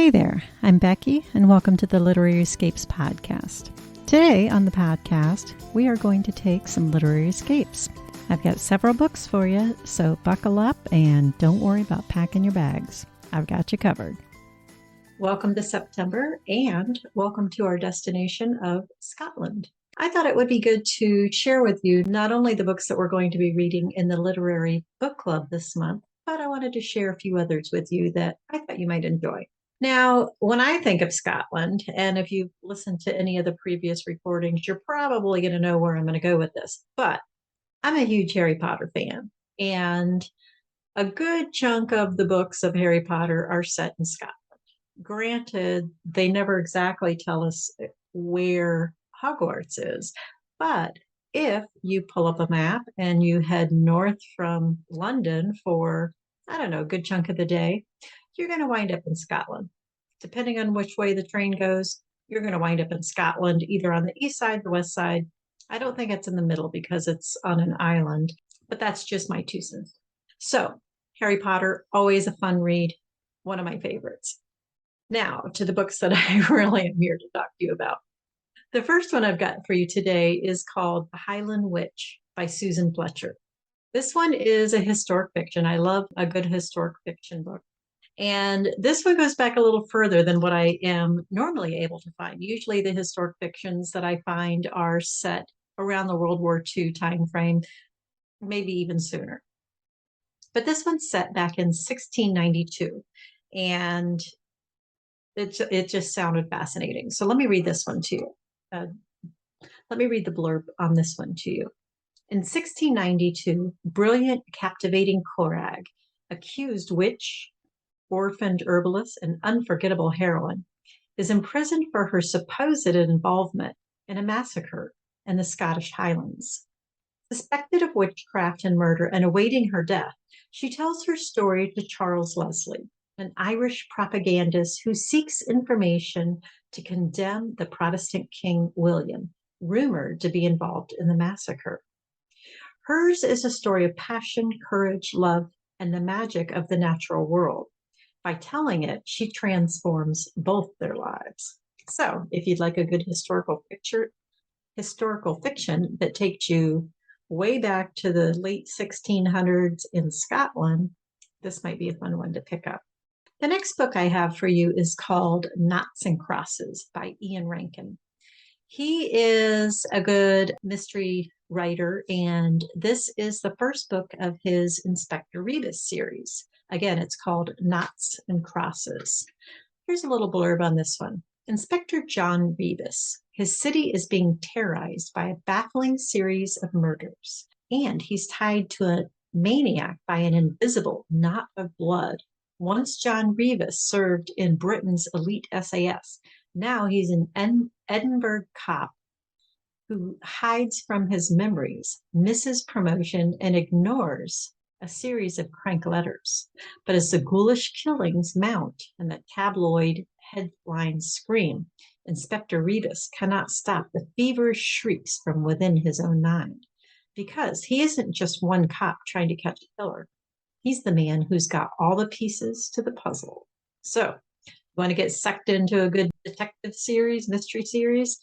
Hey there, I'm Becky, and welcome to the Literary Escapes podcast. Today on the podcast, we are going to take some literary escapes. I've got several books for you, so buckle up and don't worry about packing your bags. I've got you covered. Welcome to September, and welcome to our destination of Scotland. I thought it would be good to share with you not only the books that we're going to be reading in the Literary Book Club this month, but I wanted to share a few others with you that I thought you might enjoy. Now, when I think of Scotland, and if you've listened to any of the previous recordings, you're probably going to know where I'm going to go with this. But I'm a huge Harry Potter fan, and a good chunk of the books of Harry Potter are set in Scotland. Granted, they never exactly tell us where Hogwarts is, but if you pull up a map and you head north from London for, a good chunk of the day, you're going to wind up in Scotland. Depending on which way the train goes, you're going to wind up in Scotland, either on the east side, the west side. I don't think it's in the middle because it's on an island, but that's just my 2 cents. So, Harry Potter, always a fun read, one of my favorites. Now, to the books that I really am here to talk to you about. The first one I've got for you today is called The Highland Witch by Susan Fletcher. This one is a historic fiction. I love a good historic fiction book. And this one goes back a little further than what I am normally able to find. Usually the historic fictions that I find are set around the World War II time frame, maybe even sooner. But this one's set back in 1692, and it just sounded fascinating. So let me read this one to you. Let me read the blurb on this one to you. In 1692, brilliant, captivating Corag, accused witch, orphaned herbalist, and unforgettable heroine, is imprisoned for her supposed involvement in a massacre in the Scottish Highlands. Suspected of witchcraft and murder and awaiting her death, she tells her story to Charles Leslie, an Irish propagandist who seeks information to condemn the Protestant King William, rumored to be involved in the massacre. Hers is a story of passion, courage, love, and the magic of the natural world. By telling it, she transforms both their lives. So, if you'd like a good historical fiction that takes you way back to the late 1600s in Scotland, this might be a fun one to pick up. The next book I have for you is called Knots and Crosses by Ian Rankin. He is a good mystery writer, and this is the first book of his Inspector Rebus series. Again, it's called Knots and Crosses. Here's a little blurb on this one. Inspector John Rebus. His city is being terrorized by a baffling series of murders, and he's tied to a maniac by an invisible knot of blood. Once John Rebus served in Britain's elite SAS. Now he's an Edinburgh cop who hides from his memories, misses promotion, and ignores a series of crank letters. But as the ghoulish killings mount and the tabloid headlines scream, Inspector Rebus cannot stop the feverish shrieks from within his own mind. Because he isn't just one cop trying to catch a killer. He's the man who's got all the pieces to the puzzle. So, want to get sucked into a good detective series, mystery series?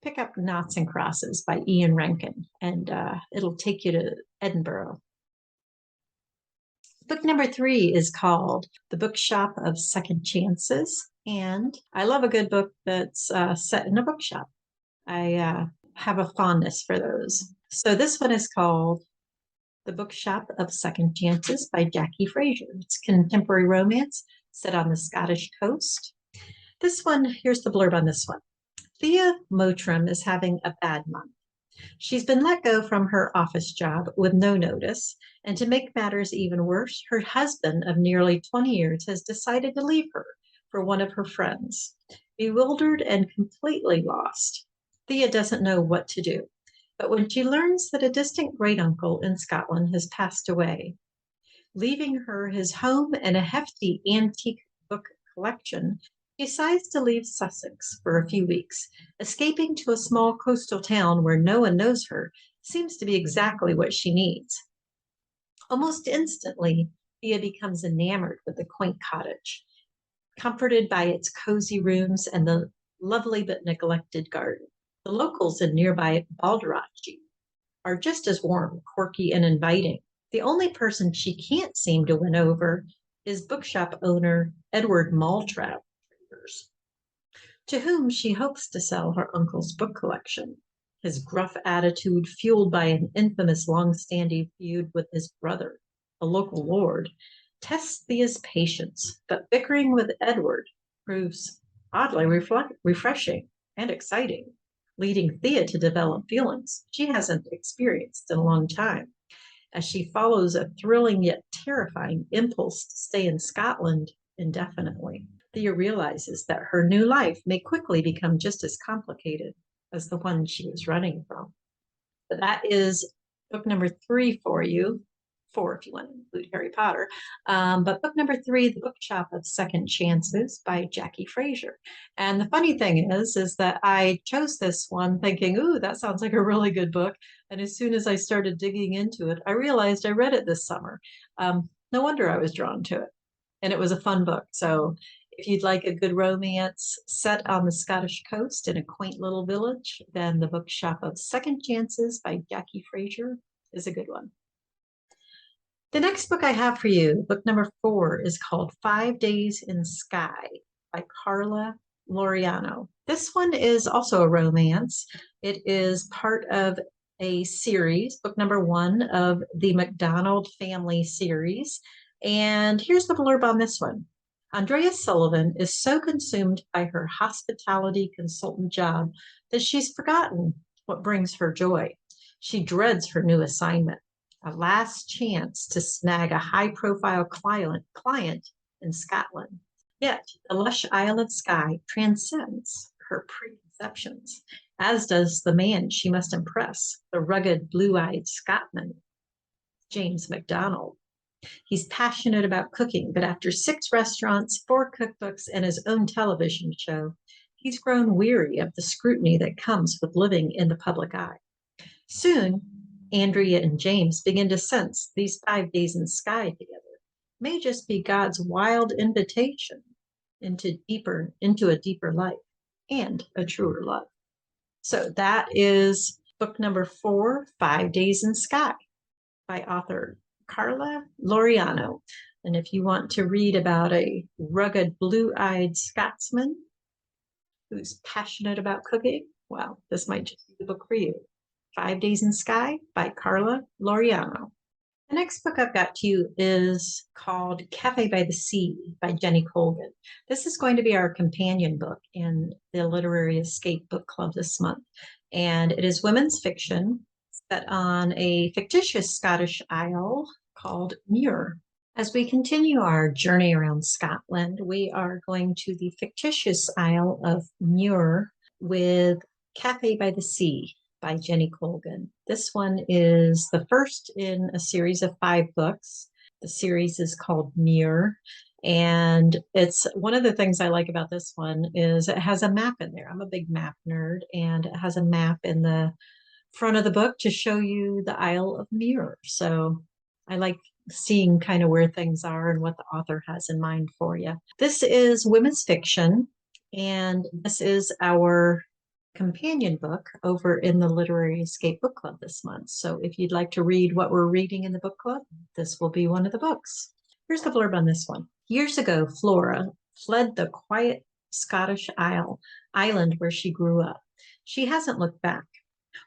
Pick up Knots and Crosses by Ian Rankin, and it'll take you to Edinburgh. Book number 3 is called The Bookshop of Second Chances, and I love a good book that's set in a bookshop. I have a fondness for those. So this one is called The Bookshop of Second Chances by Jackie Fraser. It's contemporary romance set on the Scottish coast. This one, here's the blurb on this one. Thea Mottram is having a bad month. She's been let go from her office job with no notice, and to make matters even worse, her husband of nearly 20 years has decided to leave her for one of her friends. Bewildered and completely lost, Thea doesn't know what to do. But when she learns that a distant great-uncle in Scotland has passed away, leaving her his home and a hefty antique book collection, she decides to leave Sussex for a few weeks. Escaping to a small coastal town where no one knows her seems to be exactly what she needs. Almost instantly, Thea becomes enamored with the quaint comforted by its cozy rooms and the lovely but neglected garden. The locals in nearby Balderaci are just as warm, quirky, and inviting. The only person she can't seem to win over is bookshop owner Edward Maltrap, to whom she hopes to sell her uncle's book collection. His gruff attitude, fueled by an infamous long-standing feud with his brother, a local lord, tests Thea's patience, but bickering with Edward proves oddly refreshing and exciting, leading Thea to develop feelings she hasn't experienced in a long time, as she follows a thrilling yet terrifying impulse to stay in Scotland indefinitely. Thea realizes that her new life may quickly become just as complicated as the one she was running from. But that is book number 3 for you. 4 if you want to include Harry Potter. But book number 3, The Bookshop of Second Chances by Jackie Fraser. And the funny thing is that I chose this one thinking, ooh, that sounds like a really good book. And as soon as I started digging into it, I realized I read it this summer. No wonder I was drawn to it. And it was a fun book. So if you'd like a good romance set on the Scottish coast in a quaint little village, then The Bookshop of Second Chances by Jackie Fraser is a good one. The next book I have for you, book number 4, is called 5 Days in Skye by Carla Laureano. This one is also a romance. It is part of a series, book number 1 of the MacDonald family series. And here's the blurb on this one. Andrea Sullivan is so consumed by her hospitality consultant job that she's forgotten what brings her joy. She dreads her new assignment, a last chance to snag a high-profile client in Scotland. Yet the lush Isle of Skye transcends her preconceptions, as does the man she must impress, the rugged, blue-eyed Scotsman, James MacDonald. He's passionate about cooking, but after 6 restaurants, 4 cookbooks, and his own television show, he's grown weary of the scrutiny that comes with living in the public eye. Soon, Andrea and James begin to sense these 5 days in Skye together may just be God's wild invitation into a deeper life and a truer love. So that is book number 4, 5 Days in Skye by author Carla Laureano. And if you want to read about a rugged, blue-eyed Scotsman who's passionate about cooking, well, this might just be the book for you. 5 Days in Skye by Carla Laureano. The next book I've got to you is called Cafe by the Sea by Jenny Colgan. This is going to be our companion book in the Literary Escape Book Club this month. And it is women's fiction set on a fictitious Scottish isle called Muir. As we continue our journey around Scotland, we are going to the fictitious Isle of Muir with Cafe by the Sea by Jenny Colgan. This one is the first in a series of 5 books. The series is called Muir, and it's one of the things I like about this one is it has a map in there. I'm a big map nerd, and it has a map in the front of the book to show you the Isle of Muir. So I like seeing kind of where things are and what the author has in mind for you. This is women's fiction, and this is our companion book over in the Literary Escape Book Club this month. So if you'd like to read what we're reading in the book club, this will be one of the books. Here's the blurb on this one. Years ago, Flora fled the quiet Scottish island where she grew up. She hasn't looked back.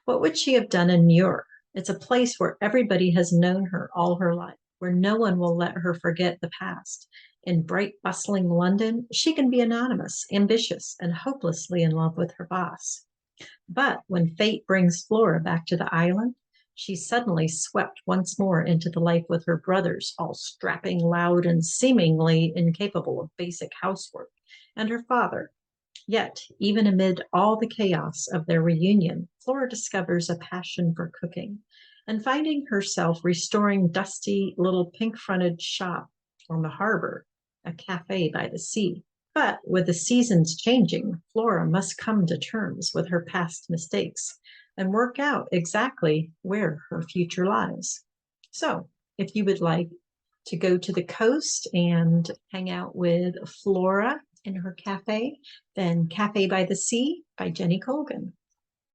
What would she have done in Muir? It's a place where everybody has known her all her life, where no one will let her forget the past. In bright, bustling London, she can be anonymous, ambitious, and hopelessly in love with her boss. But when fate brings Flora back to the island, she's suddenly swept once more into the life with her brothers, all strapping, loud, and seemingly incapable of basic housework, and her father. Yet, even amid all the chaos of their reunion, Flora discovers a passion for cooking, and finding herself restoring dusty little pink-fronted shop on the harbor, a cafe by the sea. But with the seasons changing, Flora must come to terms with her past mistakes and work out exactly where her future lies. So, if you would like to go to the coast and hang out with Flora in her cafe than Cafe by the Sea by Jenny Colgan.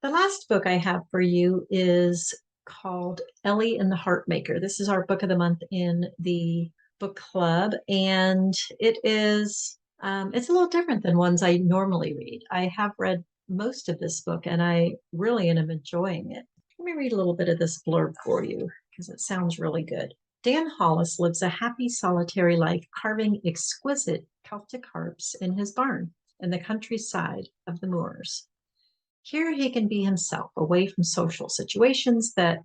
The last book I have for you is called Ellie and the Heartmaker. This is our book of the month in the book club, and it's a little different than ones I normally read. I have read most of this book, and I really am enjoying it. Let me read a little bit of this blurb for you because it sounds really good. Dan Hollis lives a happy, solitary life, carving exquisite Celtic harps in his barn in the countryside of the moors. Here he can be himself, away from social situations that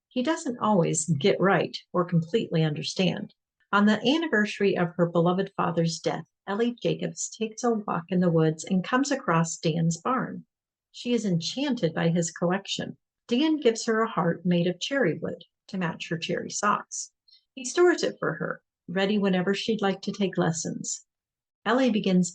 he doesn't always get right or completely understand. On the anniversary of her beloved father's death, Ellie Jacobs takes a walk in the woods and comes across Dan's barn. She is enchanted by his collection. Dan gives her a heart made of cherry wood to match her cherry socks. He stores it for her, ready whenever she'd like to take lessons. Ellie begins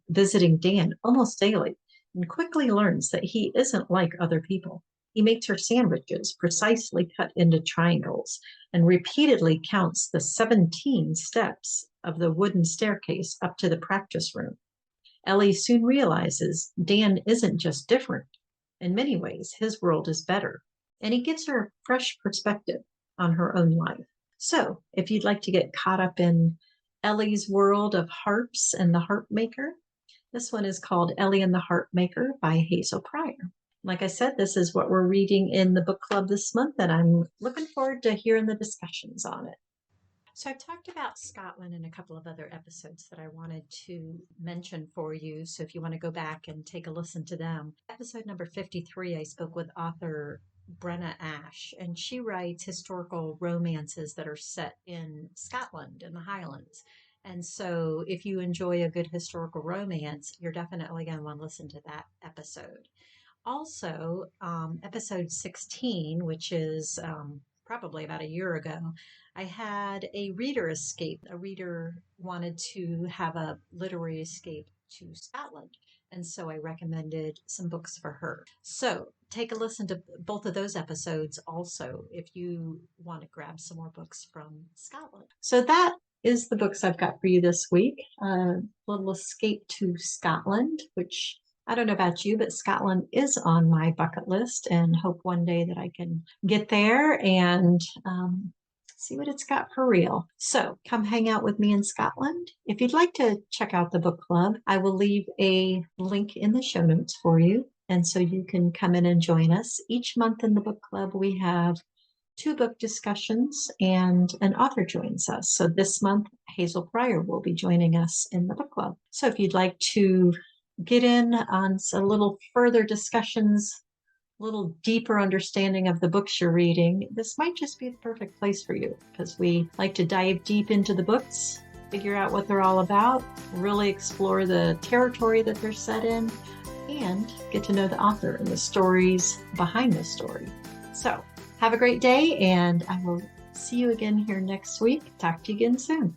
visiting Dan almost daily and quickly learns that he isn't like other people. He makes her sandwiches precisely cut into triangles and repeatedly counts the 17 steps of the wooden staircase up to the practice room. Ellie soon realizes Dan isn't just different. In many ways, his world is better, and he gives her a fresh perspective on her own life. So, if you'd like to get caught up in Ellie's world of harps and the Heartmaker, this one is called Ellie and the Heartmaker by Hazel Pryor. Like I said, this is what we're reading in the book club this month, and I'm looking forward to hearing the discussions on it. So I've talked about Scotland in a couple of other episodes that I wanted to mention for you. So if you want to go back and take a listen to them. Episode number 53, I spoke with author Brenna Ash, and she writes historical romances that are set in Scotland in the Highlands. And so if you enjoy a good historical romance, you're definitely going to want to listen to that episode. Also, episode 16, which is probably about a year ago, I had a reader escape. A reader wanted to have a literary escape to Scotland, and so I recommended some books for her. So take a listen to both of those episodes also if you want to grab some more books from Scotland. So that is the books I've got for you this week. A little escape to Scotland, which I don't know about you, but Scotland is on my bucket list, and hope one day that I can get there and see what it's got for real. So come hang out with me in Scotland. If you'd like to check out the book club, I will leave a link in the show notes for you. And so you can come in and join us. Each month in the book club, we have 2 book discussions and an author joins us. So this month, Hazel Pryor will be joining us in the book club. So if you'd like to get in on a little further discussions, a little deeper understanding of the books you're reading, this might just be the perfect place for you, because we like to dive deep into the books, figure out what they're all about, really explore the territory that they're set in, and get to know the author and the stories behind the story. So have a great day, and I will see you again here next week. Talk to you again soon.